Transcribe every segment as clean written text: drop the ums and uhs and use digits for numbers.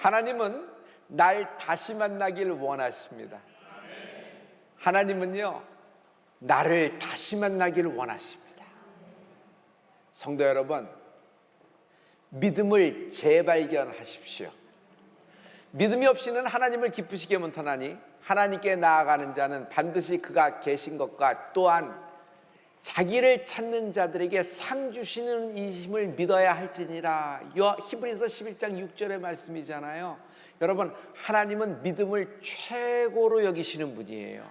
하나님은 날 다시 만나길 원하십니다. 하나님은요, 나를 다시 만나길 원하십니다. 성도 여러분, 믿음을 재발견하십시오. 믿음이 없이는 하나님을 기쁘시게 못하나니 하나님께 나아가는 자는 반드시 그가 계신 것과 또한 자기를 찾는 자들에게 상 주시는 이심을 믿어야 할지니라. 히브리서 11장 6절의 말씀이잖아요. 여러분, 하나님은 믿음을 최고로 여기시는 분이에요.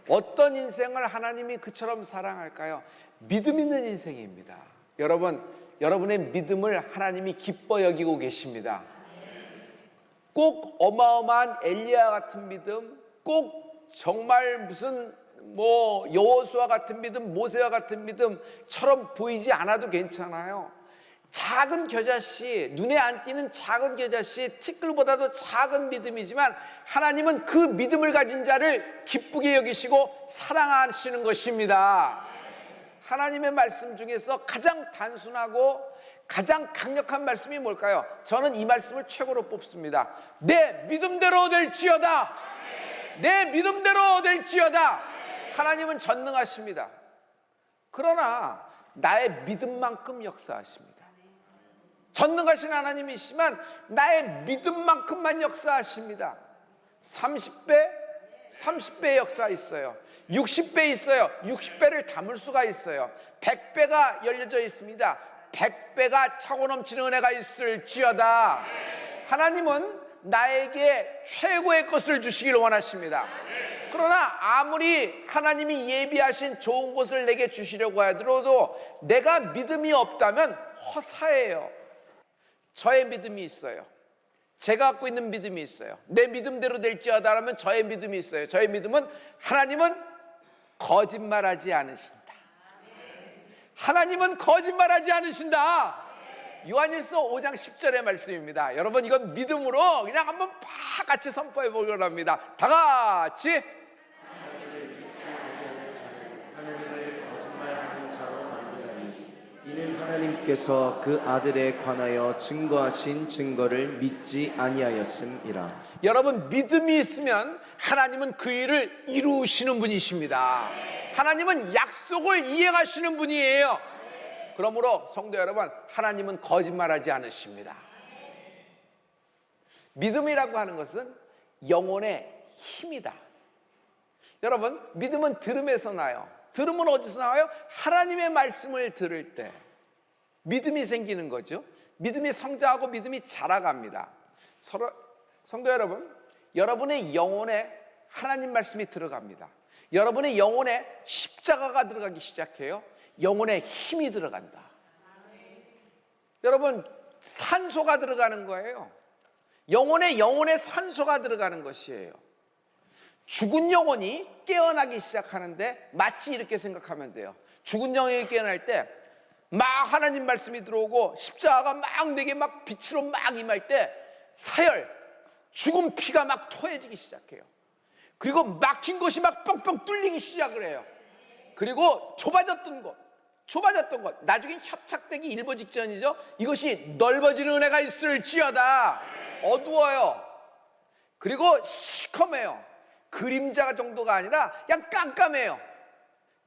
어떤 인생을 하나님이 그처럼 사랑할까요? 믿음 있는 인생입니다. 여러분, 여러분의 믿음을 하나님이 기뻐 여기고 계십니다. 꼭 어마어마한 엘리야 같은 믿음, 꼭 정말 무슨 여호수아 같은 믿음, 모세와 같은 믿음처럼 보이지 않아도 괜찮아요. 작은 겨자씨, 눈에 안 띄는 작은 겨자씨, 티끌보다도 작은 믿음이지만 하나님은 그 믿음을 가진 자를 기쁘게 여기시고 사랑하시는 것입니다. 하나님의 말씀 중에서 가장 단순하고 가장 강력한 말씀이 뭘까요? 저는 이 말씀을 최고로 뽑습니다. 내 믿음대로 될지어다. 내 믿음대로 될지어다. 하나님은 전능하십니다. 그러나 나의 믿음만큼 역사하십니다. 전능하신 하나님이시지만 나의 믿음만큼만 역사하십니다. 30배 역사 있어요. 60배 있어요. 60배를 담을 수가 있어요. 100배가 열려져 있습니다. 100배가 차고 넘치는 은혜가 있을지어다. 하나님은 나에게 최고의 것을 주시길 원하십니다. 그러나 아무리 하나님이 예비하신 좋은 것을 내게 주시려고 하더라도 내가 믿음이 없다면 허사예요. 저의 믿음이 있어요. 제가 갖고 있는 믿음이 있어요. 내 믿음대로 될지어다라면 저의 믿음이 있어요. 저의 믿음은 하나님은 거짓말하지 않으신다. 하나님은 거짓말하지 않으신다. 요한일서 5장 10절의 말씀입니다. 여러분, 이건 믿음으로 그냥 한번 다 같이 선포해 보려고 합니다. 다 같이. 하나님을 믿지 아니하는 자는 하나님을 거짓말하는 자로 만드나니 이는 하나님께서 그 아들에 관하여 증거하신 증거를 믿지 아니하였음이라. 여러분, 믿음이 있으면 하나님은 그 일을 이루시는 분이십니다. 하나님은 약속을 이행하시는 분이에요. 그러므로 성도 여러분, 하나님은 거짓말하지 않으십니다. 믿음이라고 하는 것은 영혼의 힘이다. 여러분, 믿음은 들음에서 나요. 들음은 어디서 나와요? 하나님의 말씀을 들을 때 믿음이 생기는 거죠. 믿음이 성장하고 믿음이 자라갑니다. 성도 여러분, 여러분의 영혼에 하나님 말씀이 들어갑니다. 여러분의 영혼에 십자가가 들어가기 시작해요. 영혼에 힘이 들어간다. 여러분, 산소가 들어가는 거예요. 영혼에 산소가 들어가는 것이에요. 죽은 영혼이 깨어나기 시작하는데 마치 이렇게 생각하면 돼요. 죽은 영혼이 깨어날 때 막 하나님 말씀이 들어오고 십자가가 막 내게 막 빛으로 막 임할 때 사열, 죽은 피가 막 토해지기 시작해요. 그리고 막힌 것이 막 뻥뻥 뚫리기 시작을 해요. 그리고 좁아졌던 것 나중에 협착되기 일보 직전이죠. 이것이 넓어지는 은혜가 있을지어다. 어두워요. 그리고 시커매요. 그림자 정도가 아니라 그냥 깜깜해요.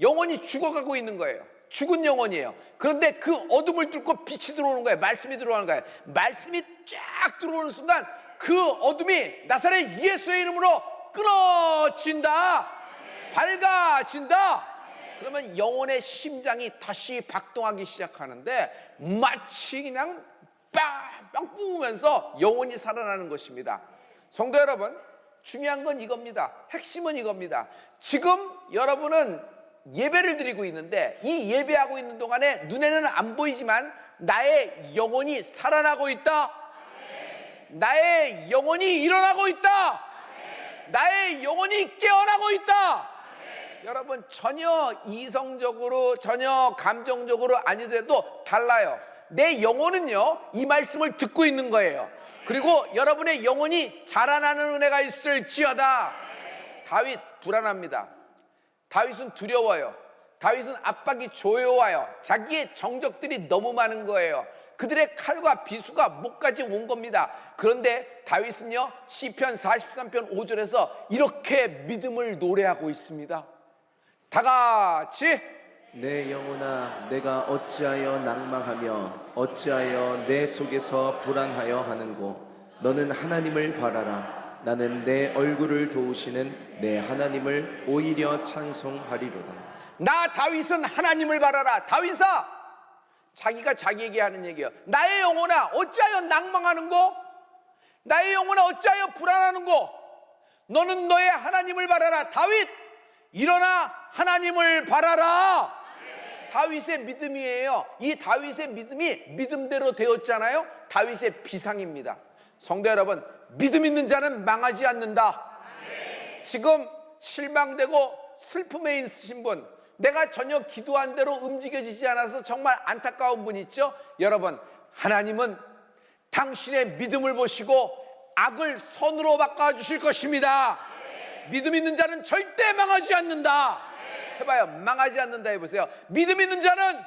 영혼이 죽어가고 있는 거예요. 죽은 영혼이에요. 그런데 그 어둠을 뚫고 빛이 들어오는 거예요. 말씀이 들어오는 거예요. 말씀이 쫙 들어오는 순간 그 어둠이 나사렛 예수의 이름으로 끊어진다. 밝아진다. 그러면 영혼의 심장이 다시 박동하기 시작하는데 마치 그냥 빵빵 뿜으면서 영혼이 살아나는 것입니다. 성도 여러분, 중요한 건 이겁니다. 핵심은 이겁니다. 지금 여러분은 예배를 드리고 있는데 이 예배하고 있는 동안에 눈에는 안 보이지만 나의 영혼이 살아나고 있다. 나의 영혼이 일어나고 있다. 나의 영혼이 깨어나고 있다. 여러분, 전혀 이성적으로 전혀 감정적으로 아니더라도 달라요. 내 영혼은요 이 말씀을 듣고 있는 거예요. 그리고 여러분의 영혼이 자라나는 은혜가 있을지어다. 다윗 불안합니다. 다윗은 두려워요. 다윗은 압박이 조여와요. 자기의 정적들이 너무 많은 거예요. 그들의 칼과 비수가 목까지 온 겁니다. 그런데 다윗은요, 시편 43편 5절에서 이렇게 믿음을 노래하고 있습니다. 다 같이 내 영혼아 내가 어찌하여 낭망하며 어찌하여 내 속에서 불안하여 하는고 너는 하나님을 바라라. 나는 내 얼굴을 도우시는 내 하나님을 오히려 찬송하리로다. 나 다윗은 하나님을 바라라. 다윗아, 자기가 자기에게 하는 얘기예요. 나의 영혼아 어찌하여 낭망하는고, 나의 영혼아 어찌하여 불안하는고, 너는 너의 하나님을 바라라. 다윗 일어나 하나님을 바라라. 다윗의 믿음이에요. 이 다윗의 믿음이 믿음대로 되었잖아요. 다윗의 비상입니다. 성도 여러분, 믿음 있는 자는 망하지 않는다. 지금 실망되고 슬픔에 있으신 분, 내가 전혀 기도한 대로 움직여지지 않아서 정말 안타까운 분 있죠? 여러분, 하나님은 당신의 믿음을 보시고 악을 선으로 바꿔주실 것입니다. 믿음 있는 자는 절대 망하지 않는다. 해봐요. 망하지 않는다 해보세요. 믿음 있는 자는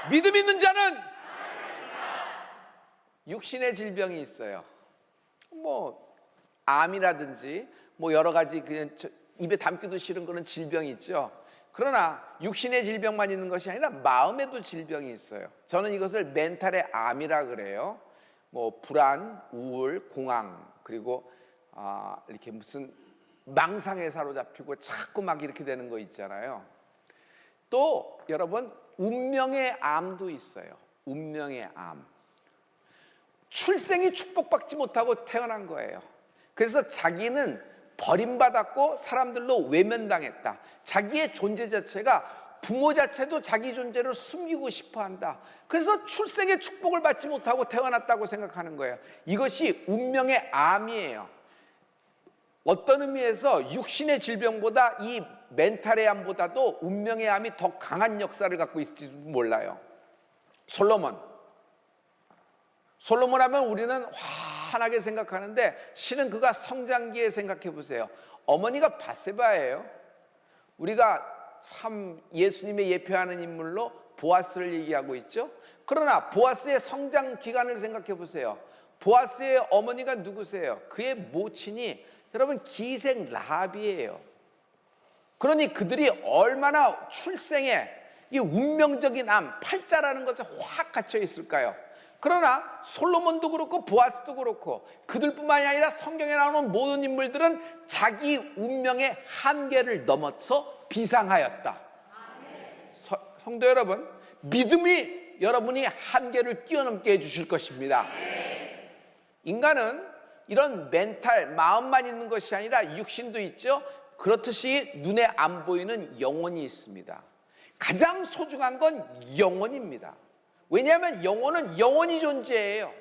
믿음 있는 자는 육신의 질병이 있어요. 뭐 암이라든지 뭐 여러 가지 그냥 입에 담기도 싫은 그런 질병이 있죠. 그러나 육신의 질병만 있는 것이 아니라 마음에도 질병이 있어요. 저는 이것을 멘탈의 암이라 그래요. 뭐 불안, 우울, 공황, 그리고 이렇게 무슨 망상에 사로잡히고 자꾸 막 이렇게 되는 거 있잖아요. 또 여러분, 운명의 암도 있어요. 운명의 암. 출생이 축복받지 못하고 태어난 거예요. 그래서 자기는 버림받았고 사람들로 외면당했다. 자기의 존재 자체가, 부모 자체도 자기 존재를 숨기고 싶어한다. 그래서 출생의 축복을 받지 못하고 태어났다고 생각하는 거예요. 이것이 운명의 암이에요. 어떤 의미에서 육신의 질병보다 이 멘탈의 암보다도 운명의 암이 더 강한 역사를 갖고 있을지도 몰라요. 솔로몬 하면 우리는 환하게 생각하는데 실은 그가 성장기에 생각해 보세요. 어머니가 밧세바예요. 우리가 참 예수님의 예표하는 인물로 보아스를 얘기하고 있죠. 그러나 보아스의 성장 기간을 생각해 보세요. 보아스의 어머니가 누구세요? 그의 모친이 여러분 기생 라합이에요. 그러니 그들이 얼마나 출생에 이 운명적인 암, 팔자라는 것에 확 갇혀 있을까요? 그러나 솔로몬도 그렇고 보아스도 그렇고 그들뿐만이 아니라 성경에 나오는 모든 인물들은 자기 운명의 한계를 넘어서 비상하였다. 성도 여러분, 믿음이 여러분이 한계를 뛰어넘게 해주실 것입니다. 인간은 이런 멘탈, 마음만 있는 것이 아니라 육신도 있죠. 그렇듯이 눈에 안 보이는 영혼이 있습니다. 가장 소중한 건 영혼입니다. 왜냐하면 영혼은 영원히 존재해요.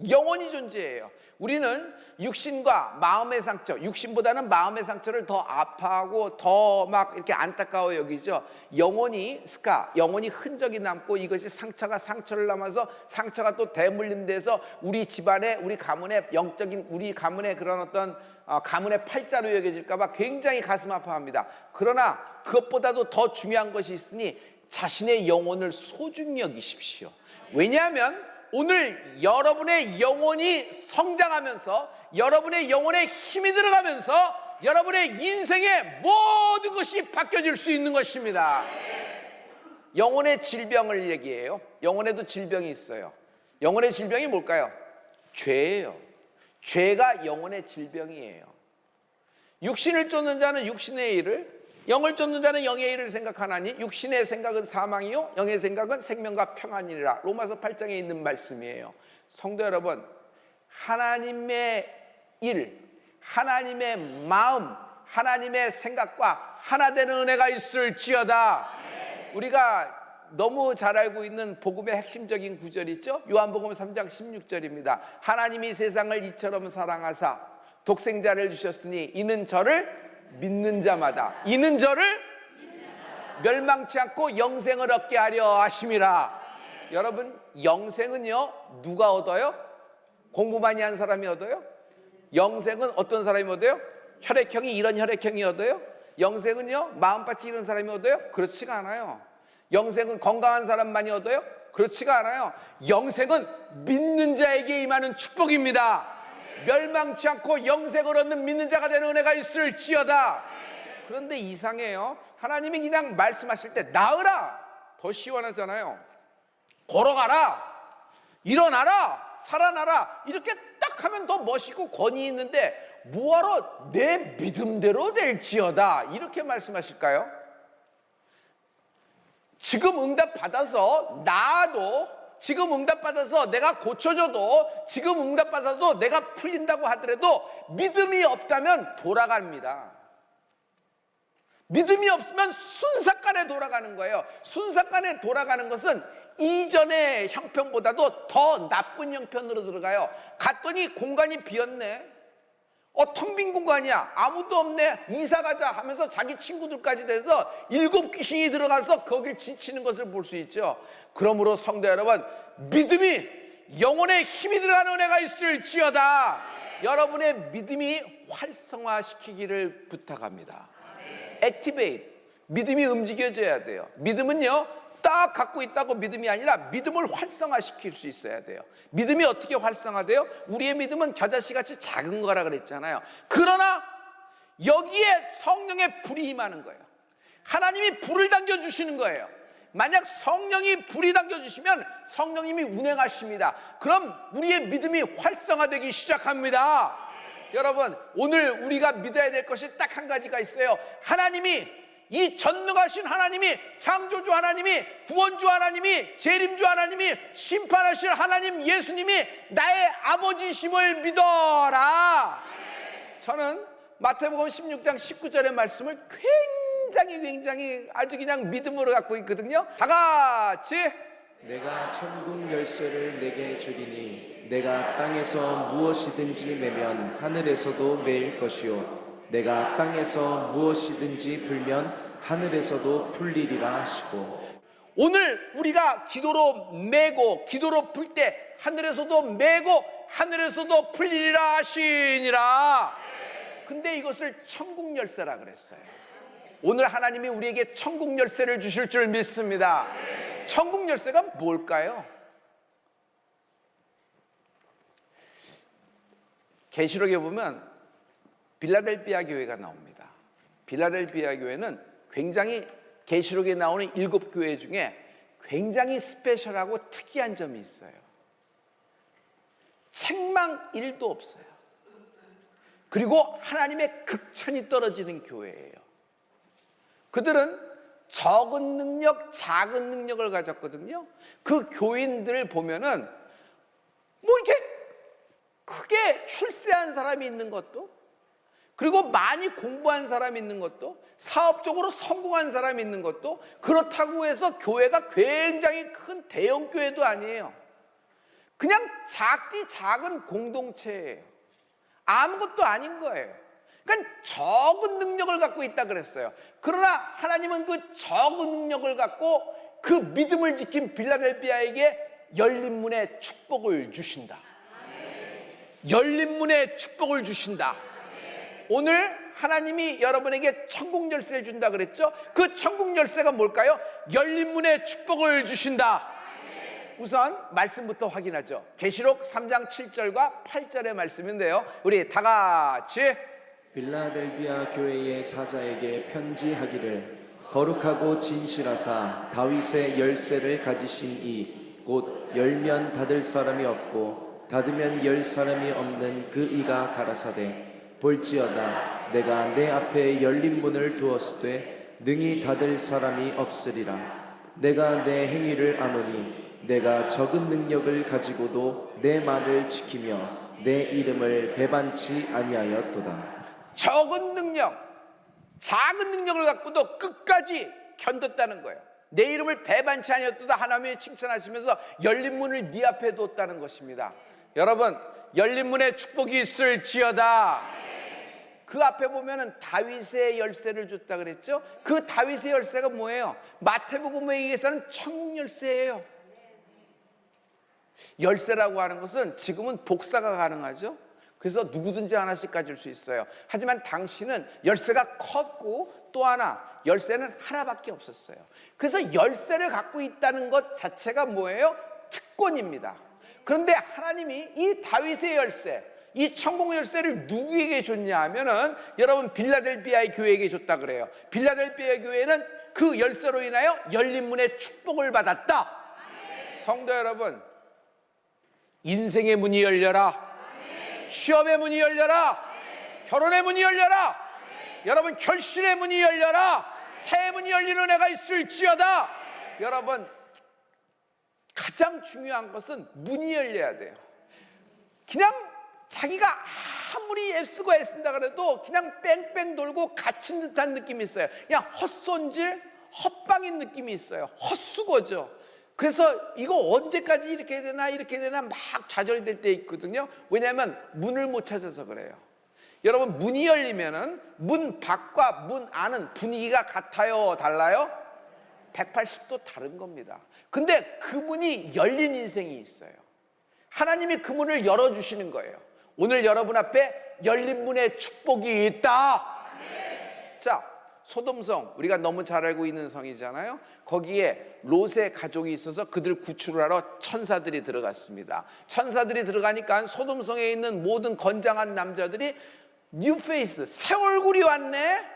영원히 존재해요. 우리는 육신과 마음의 상처, 육신보다는 마음의 상처를 더 아파하고 더 막 이렇게 안타까워 여기죠. 영혼이 영혼이 흔적이 남고 이것이 상처가 상처를 남아서 상처가 또 대물림돼서 우리 집안에, 우리 가문의 영적인, 우리 가문의 그런 어떤 가문의 팔자로 여겨질까 봐 굉장히 가슴 아파합니다. 그러나 그것보다도 더 중요한 것이 있으니 자신의 영혼을 소중히 여기십시오. 왜냐하면 오늘 여러분의 영혼이 성장하면서 여러분의 영혼에 힘이 들어가면서 여러분의 인생의 모든 것이 바뀌어질 수 있는 것입니다. 영혼의 질병을 얘기해요. 영혼에도 질병이 있어요. 영혼의 질병이 뭘까요? 죄예요. 죄가 영혼의 질병이에요. 육신을 쫓는 자는 육신의 일을, 영을 쫓는 자는 영의 일을 생각하나니 육신의 생각은 사망이요 영의 생각은 생명과 평안이라. 로마서 8장에 있는 말씀이에요. 성도 여러분, 하나님의 일, 하나님의 마음, 하나님의 생각과 하나 되는 은혜가 있을지어다. 우리가 너무 잘 알고 있는 복음의 핵심적인 구절이 있죠. 요한복음 3장 16절입니다. 하나님이 세상을 이처럼 사랑하사 독생자를 주셨으니 이는 저를 믿는 자마다, 이는 저를 멸망치 않고 영생을 얻게 하려 하심이라. 여러분, 영생은요 누가 얻어요? 공부 많이 한 사람이 얻어요? 영생은 어떤 사람이 얻어요? 혈액형이 이런 혈액형이 얻어요? 영생은요 마음밭이 이런 사람이 얻어요? 그렇지가 않아요. 영생은 건강한 사람만이 얻어요? 그렇지가 않아요. 영생은 믿는 자에게 임하는 축복입니다. 멸망치 않고 영생을 얻는 믿는 자가 되는 은혜가 있을지어다. 그런데 이상해요. 하나님이 그냥 말씀하실 때 나으라, 더 시원하잖아요. 걸어가라, 일어나라, 살아나라, 이렇게 딱 하면 더 멋있고 권위 있는데 뭐하러 내 믿음대로 될지어다 이렇게 말씀하실까요? 지금 응답 받아서 나아도, 지금 응답 받아서 내가 고쳐져도, 지금 응답 받아도 내가 풀린다고 하더라도 믿음이 없다면 돌아갑니다. 믿음이 없으면 순삭간에 돌아가는 거예요. 순삭간에 돌아가는 것은 이전의 형편보다도 더 나쁜 형편으로 들어가요. 갔더니 공간이 비었네. 텅 빈 공간이야. 아무도 없네. 이사 가자 하면서 자기 친구들까지 돼서 7 귀신이 들어가서 거길 지치는 것을 볼 수 있죠. 그러므로 성도 여러분, 믿음이 영혼의 힘이 들어가는 은혜가 있을지어다. 여러분의 믿음이 활성화시키기를 부탁합니다. 액티베이트, 믿음이 움직여져야 돼요. 믿음은요, 딱 갖고 있다고 믿음이 아니라 믿음을 활성화시킬 수 있어야 돼요. 믿음이 어떻게 활성화돼요? 우리의 믿음은 겨자씨같이 작은 거라 그랬잖아요. 그러나 여기에 성령의 불이 임하는 거예요. 하나님이 불을 당겨주시는 거예요. 만약 성령이 불이 당겨주시면 성령님이 운행하십니다. 그럼 우리의 믿음이 활성화되기 시작합니다. 여러분, 오늘 우리가 믿어야 될 것이 딱 한 가지가 있어요. 하나님이, 이 전능하신 하나님이, 창조주 하나님이, 구원주 하나님이, 재림주 하나님이, 심판하실 하나님 예수님이 나의 아버지심을 믿어라. 저는 마태복음 16장 19절의 말씀을 굉장히 아주 그냥 믿음으로 갖고 있거든요. 다 같이, 내가 천국 열쇠를 내게 주리니 내가 땅에서 무엇이든지 매면 하늘에서도 매일 것이요 내가 땅에서 무엇이든지 풀면 하늘에서도 풀리리라 하시고. 오늘 우리가 기도로 매고 기도로 풀 때 하늘에서도 매고 하늘에서도 풀리리라 하시니라. 근데 이것을 천국 열쇠라 그랬어요. 오늘 하나님이 우리에게 천국 열쇠를 주실 줄 믿습니다. 천국 열쇠가 뭘까요? 계시록에 보면 빌라델비아 교회가 나옵니다. 빌라델비아 교회는 굉장히 계시록에 나오는 7교회 중에 굉장히 스페셜하고 특이한 점이 있어요. 책망 1도 없어요. 그리고 하나님의 극찬이 떨어지는 교회예요. 그들은 적은 능력, 작은 능력을 가졌거든요. 그 교인들을 보면은 뭐 이렇게 크게 출세한 사람이 있는 것도, 그리고 많이 공부한 사람이 있는 것도, 사업적으로 성공한 사람이 있는 것도, 그렇다고 해서 교회가 굉장히 큰 대형 교회도 아니에요. 그냥 작디 작은 공동체예요. 아무것도 아닌 거예요. 그러니까 적은 능력을 갖고 있다 그랬어요. 그러나 하나님은 그 적은 능력을 갖고 그 믿음을 지킨 빌라델비아에게 열린 문의 축복을 주신다. 열린 문의 축복을 주신다. 오늘 하나님이 여러분에게 천국 열쇠를 준다 그랬죠? 그 천국 열쇠가 뭘까요? 열린 문의 축복을 주신다. 우선 말씀부터 확인하죠. 계시록 3장 7절과 8절의 말씀인데요, 우리 다 같이, 빌라델비아 교회의 사자에게 편지하기를, 거룩하고 진실하사 다윗의 열쇠를 가지신 이 곧 열면 닫을 사람이 없고 닫으면 열 사람이 없는 그 이가 가라사대, 볼지어다 내가 내 앞에 열린 문을 두었으되 능히 닫을 사람이 없으리라. 내가 내 행위를 아노니 내가 적은 능력을 가지고도 내 말을 지키며 내 이름을 배반치 아니하였도다. 적은 능력, 작은 능력을 갖고도 끝까지 견뎠다는 거예요. 내 이름을 배반치 아니었도다 하나님이 칭찬하시면서 열린 문을 네 앞에 뒀다는 것입니다. 여러분, 열린 문에 축복이 있을지어다. 그 앞에 보면은 다윗의 열쇠를 줬다 그랬죠? 그 다윗의 열쇠가 뭐예요? 마태복음에 의해서는 천국 열쇠예요. 열쇠라고 하는 것은 지금은 복사가 가능하죠. 그래서 누구든지 하나씩 가질 수 있어요. 하지만 당신은 열쇠가 컸고 또 하나 열쇠는 하나밖에 없었어요. 그래서 열쇠를 갖고 있다는 것 자체가 뭐예요? 특권입니다. 그런데 하나님이 이 다윗의 열쇠, 이 천국 열쇠를 누구에게 줬냐 하면은 여러분 빌라델비아의 교회에게 줬다 그래요. 빌라델비아 교회는 그 열쇠로 인하여 열린 문의 축복을 받았다. 성도 여러분, 인생의 문이 열려라. 취업의 문이 열려라. 결혼의 문이 열려라. 여러분 결실의 문이 열려라. 태의 문이 열리는 애가 있을지어다. 여러분 가장 중요한 것은 문이 열려야 돼요. 그냥 자기가 아무리 애쓰고 애쓴다 그래도 그냥 뺑뺑 돌고 갇힌 듯한 느낌이 있어요. 그냥 헛손질, 헛방인 느낌이 있어요. 헛수고죠. 그래서 이거 언제까지 이렇게 해야 되나 이렇게 해야 되나 막 좌절될 때 있거든요. 왜냐하면 문을 못 찾아서 그래요. 여러분 문이 열리면은 문 밖과 문 안은 분위기가 같아요? 달라요? 180도 다른 겁니다. 근데 그 문이 열린 인생이 있어요. 하나님이 그 문을 열어주시는 거예요. 오늘 여러분 앞에 열린 문의 축복이 있다. 자, 소돔성, 우리가 너무 잘 알고 있는 성이잖아요. 거기에 롯의 가족이 있어서 그들 구출을 하러 천사들이 들어갔습니다. 천사들이 들어가니까 소돔성에 있는 모든 건장한 남자들이 뉴페이스, 새 얼굴이 왔네.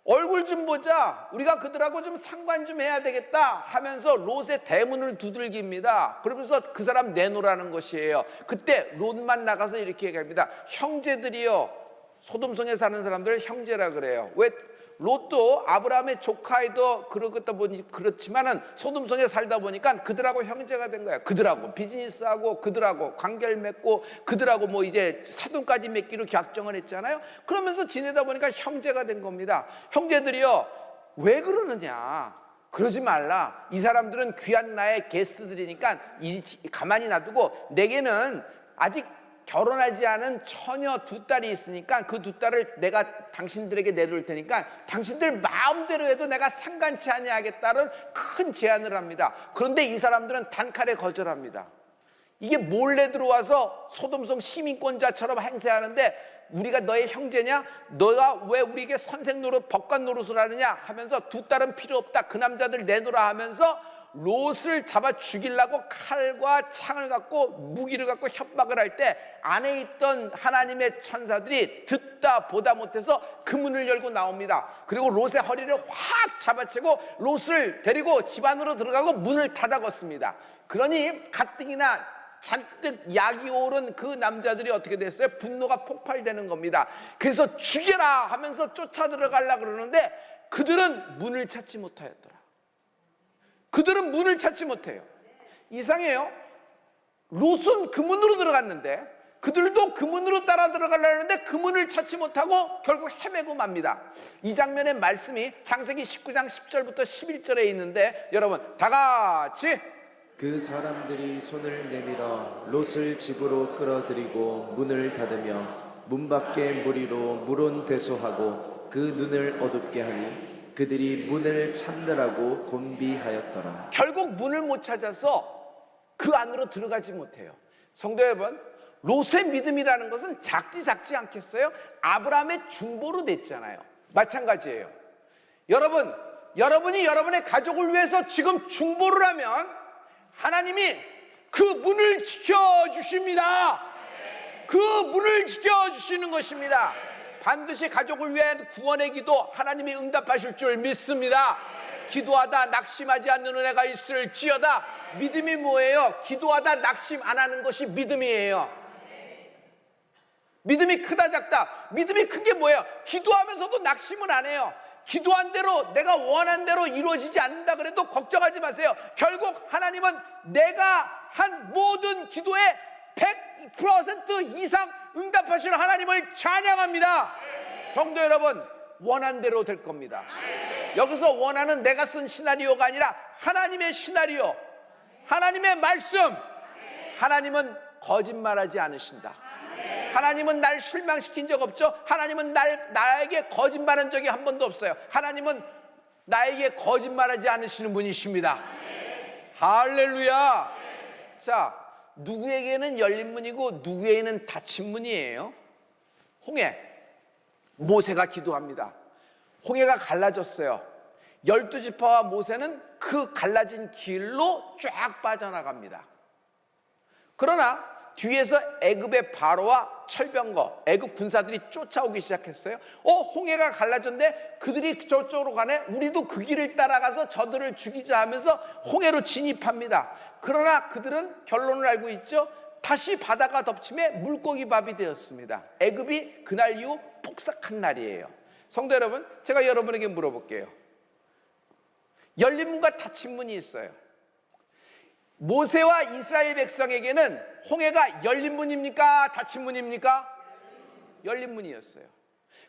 얼굴 좀 보자. 우리가 그들하고 좀 상관 좀 해야 되겠다 하면서 롯의 대문을 두들깁니다. 그러면서 그 사람 내놓으라는 것이에요. 그때 롯만 나가서 이렇게 얘기합니다. 형제들이요. 소돔성에 사는 사람들 형제라 그래요. 왜? 롯도 아브라함의 조카이도 그러다 보니 그렇지만은 소돔성에 살다 보니까 그들하고 형제가 된 거야. 그들하고 비즈니스하고 그들하고 관계를 맺고 그들하고 뭐 이제 사돈까지 맺기로 작정을 했잖아요. 그러면서 지내다 보니까 형제가 된 겁니다. 형제들이요, 왜 그러느냐? 그러지 말라. 이 사람들은 귀한 나의 게스트들이니까 가만히 놔두고 내게는 아직 결혼하지 않은 처녀 두 딸이 있으니까 그 두 딸을 내가 당신들에게 내둘 테니까 당신들 마음대로 해도 내가 상관치 아니하겠다는 큰 제안을 합니다. 그런데 이 사람들은 단칼에 거절합니다. 이게 몰래 들어와서 소돔성 시민권자처럼 행세하는데 우리가 너의 형제냐? 너가 왜 우리에게 선생 노릇, 법관 노릇을 하느냐? 하면서 두 딸은 필요 없다. 그 남자들 내놓으라 하면서 롯을 잡아 죽이려고 칼과 창을 갖고 무기를 갖고 협박을 할 때 안에 있던 하나님의 천사들이 듣다 보다 못해서 그 문을 열고 나옵니다. 그리고 롯의 허리를 확 잡아채고 롯을 데리고 집 안으로 들어가고 문을 닫아갔습니다. 그러니 가뜩이나 잔뜩 약이 오른 그 남자들이 어떻게 됐어요? 분노가 폭발되는 겁니다. 그래서 죽여라 하면서 쫓아 들어가려고 그러는데 그들은 문을 찾지 못하였더라. 그들은 문을 찾지 못해요. 이상해요. 롯은 그 문으로 들어갔는데 그들도 그 문으로 따라 들어가려고 하는데 그 문을 찾지 못하고 결국 헤매고 맙니다. 이 장면의 말씀이 창세기 19장 10절부터 11절에 있는데 여러분 다 같이 그 사람들이 손을 내밀어 롯을 집으로 끌어들이고 문을 닫으며 문 밖에 무리로 물은 대소하고 그 눈을 어둡게 하니 그들이 문을 찾느라고 곤비하였더라. 결국 문을 못 찾아서 그 안으로 들어가지 못해요. 성도 여러분, 롯의 믿음이라는 것은 작지 않겠어요? 아브라함의 중보로 됐잖아요. 마찬가지예요. 여러분이 여러분의 가족을 위해서 지금 중보를 하면 하나님이 그 문을 지켜주십니다. 그 문을 지켜주시는 것입니다. 반드시 가족을 위한 구원의 기도 하나님이 응답하실 줄 믿습니다. 기도하다 낙심하지 않는 은혜가 있을지어다. 믿음이 뭐예요? 기도하다 낙심 안 하는 것이 믿음이에요. 믿음이 크다 작다. 믿음이 큰 게 뭐예요? 기도하면서도 낙심을 안 해요. 기도한 대로 내가 원한 대로 이루어지지 않는다 그래도 걱정하지 마세요. 결국 하나님은 내가 한 모든 기도에 100% 이상 응답하실 하나님을 찬양합니다. 성도 여러분, 원한 대로 될 겁니다. 여기서 원하는 내가 쓴 시나리오가 아니라 하나님의 시나리오, 하나님의 말씀. 하나님은 거짓말하지 않으신다. 하나님은 날 실망시킨 적 없죠. 하나님은 나에게 거짓말한 적이 한 번도 없어요. 하나님은 나에게 거짓말하지 않으시는 분이십니다. 할렐루야. 자, 누구에게는 열린 문이고 누구에게는 닫힌 문이에요. 홍해, 모세가 기도합니다. 홍해가 갈라졌어요. 12지파와 모세는 그 갈라진 길로 쫙 빠져나갑니다. 그러나 뒤에서 애굽의 바로와 철병거, 애굽 군사들이 쫓아오기 시작했어요. 홍해가 갈라졌는데 그들이 저쪽으로 가네? 우리도 그 길을 따라가서 저들을 죽이자 하면서 홍해로 진입합니다. 그러나 그들은 결론을 알고 있죠. 다시 바다가 덮침에 물고기 밥이 되었습니다. 애굽이 그날 이후 폭삭한 날이에요. 성도 여러분, 제가 여러분에게 물어볼게요. 열린 문과 닫힌 문이 있어요. 모세와 이스라엘 백성에게는 홍해가 열린 문입니까? 닫힌 문입니까? 열린 문이었어요.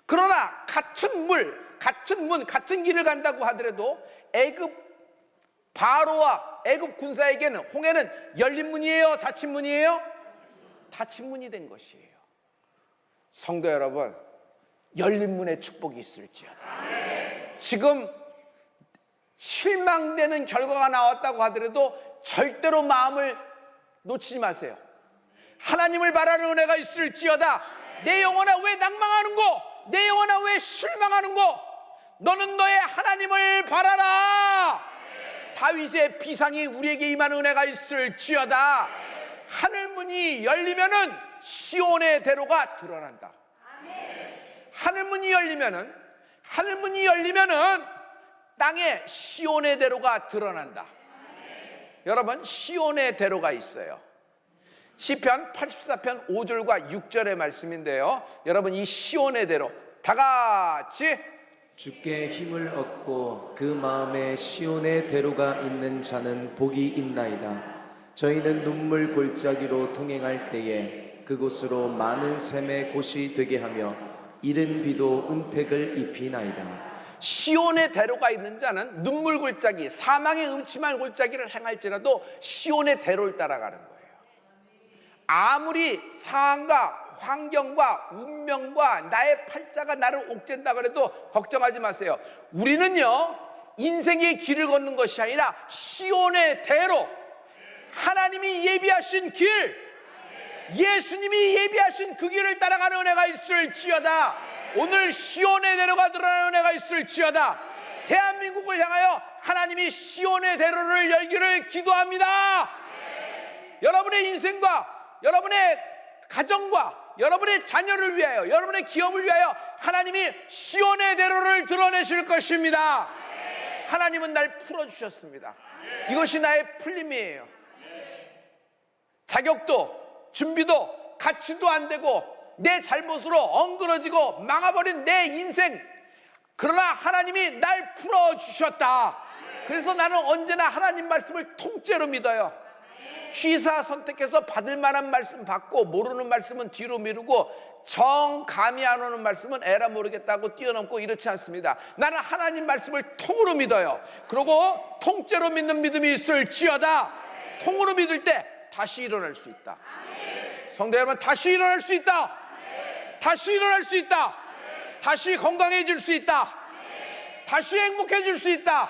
그러나 같은 문, 같은 길을 간다고 하더라도 애굽 바로와 애굽 군사에게는 홍해는 열린 문이에요? 닫힌 문이에요? 닫힌 문이 된 것이에요. 성도 여러분, 열린 문의 축복이 있을지어다. 지금 실망되는 결과가 나왔다고 하더라도 절대로 마음을 놓치지 마세요. 하나님을 바라는 은혜가 있을지어다. 내 영혼아 왜 낭망하는고? 내 영혼아 왜 실망하는고? 너는 너의 하나님을 바라라. 다윗의 비상이 우리에게 임하는 은혜가 있을지어다. 하늘문이 열리면은 시온의 대로가 드러난다. 하늘문이 열리면은 땅에 시온의 대로가 드러난다. 여러분, 시온의 대로가 있어요. 시편 84편 5절과 6절의 말씀인데요. 여러분, 이 시온의 대로 다 같이 주께 힘을 얻고 그 마음에 시온의 대로가 있는 자는 복이 있나이다. 저희는 눈물 골짜기로 통행할 때에 그곳으로 많은 샘의 곳이 되게 하며 이른 비도 은택을 입히나이다. 시온의 대로가 있는 자는 눈물 골짜기, 사망의 음침한 골짜기를 행할지라도 시온의 대로를 따라가는 거예요. 아무리 상황과 환경과 운명과 나의 팔자가 나를 옥죄한다 그래도 걱정하지 마세요. 우리는요, 인생의 길을 걷는 것이 아니라 시온의 대로, 하나님이 예비하신 길, 예수님이 예비하신 그 길을 따라가는 은혜가 있을지어다. 오늘 시온의 대로가 드러나는 은혜가 있을지어다. 대한민국을 향하여 하나님이 시온의 대로를 열기를 기도합니다. 여러분의 인생과 여러분의 가정과 여러분의 자녀를 위하여, 여러분의 기업을 위하여 하나님이 시온의 대로를 드러내실 것입니다. 하나님은 날 풀어주셨습니다. 이것이 나의 풀림이에요. 자격도 준비도 가치도 안 되고 내 잘못으로 엉그러지고 망해버린 내 인생, 그러나 하나님이 날 풀어주셨다. 그래서 나는 언제나 하나님 말씀을 통째로 믿어요. 취사 선택해서 받을 만한 말씀 받고 모르는 말씀은 뒤로 미루고 정 감이 안 오는 말씀은 에라 모르겠다고 뛰어넘고 이렇지 않습니다. 나는 하나님 말씀을 통으로 믿어요. 그리고 통째로 믿는 믿음이 있을지어다. 통으로 믿을 때 다시 일어날 수 있다. 성도 여러분, 다시 일어날 수 있다. 다시 일어날 수 있다. 다시 건강해질 수 있다. 다시 행복해질 수 있다.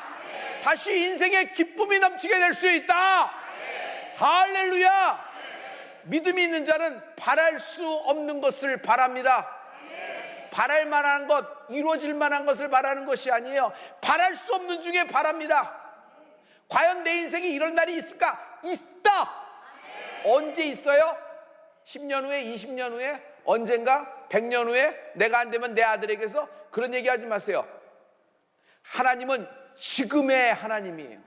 다시 인생의 기쁨이 넘치게 될 수 있다. 할렐루야. 믿음이 있는 자는 바랄 수 없는 것을 바랍니다. 바랄 만한 것, 이루어질 만한 것을 바라는 것이 아니에요. 바랄 수 없는 중에 바랍니다. 과연 내 인생에 이런 날이 있을까? 있다. 언제 있어요? 10년 후에, 20년 후에, 언젠가 100년 후에 내가 안 되면 내 아들에게서 그런 얘기하지 마세요. 하나님은 지금의 하나님이에요.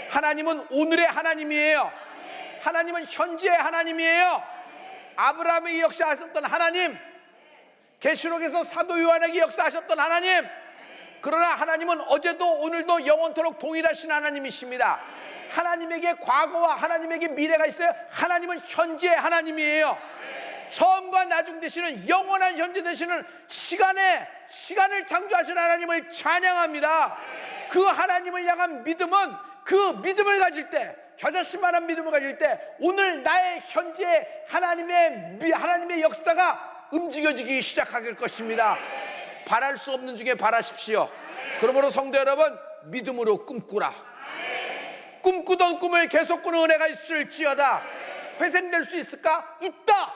하나님은 오늘의 하나님이에요. 하나님은 현재의 하나님이에요. 아브라함에게 역사하셨던 하나님, 계시록에서 사도 요한에게 역사하셨던 하나님, 그러나 하나님은 어제도 오늘도 영원토록 동일하신 하나님이십니다. 하나님에게 과거와 하나님에게 미래가 있어요. 하나님은 현재의 하나님이에요. 처음과 나중 되시는 영원한 현재 되시는 시간을 창조하신 하나님을 찬양합니다. 그 하나님을 향한 믿음은, 그 믿음을 가질 때, 겨자씨만한 믿음을 가질 때 오늘 나의 현재 하나님의 역사가 움직여지기 시작할 것입니다. 바랄 수 없는 중에 바라십시오. 그러므로 성도 여러분, 믿음으로 꿈꾸라. 꿈꾸던 꿈을 계속 꾸는 은혜가 있을지어다. 회생될 수 있을까? 있다.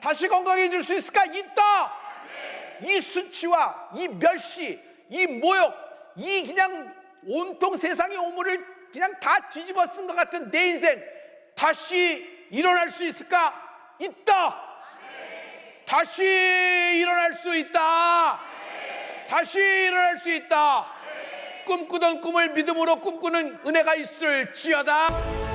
다시 건강해질 수 있을까? 있다. 이 수치와 이 멸시, 이 모욕, 이 그냥 온통 세상의 오물을 그냥 다 뒤집어 쓴 것 같은 내 인생 다시 일어날 수 있을까? 있다. 다시 일어날 수 있다. 다시 일어날 수 있다. 꿈꾸던 꿈을 믿음으로 꿈꾸는 은혜가 있을지어다.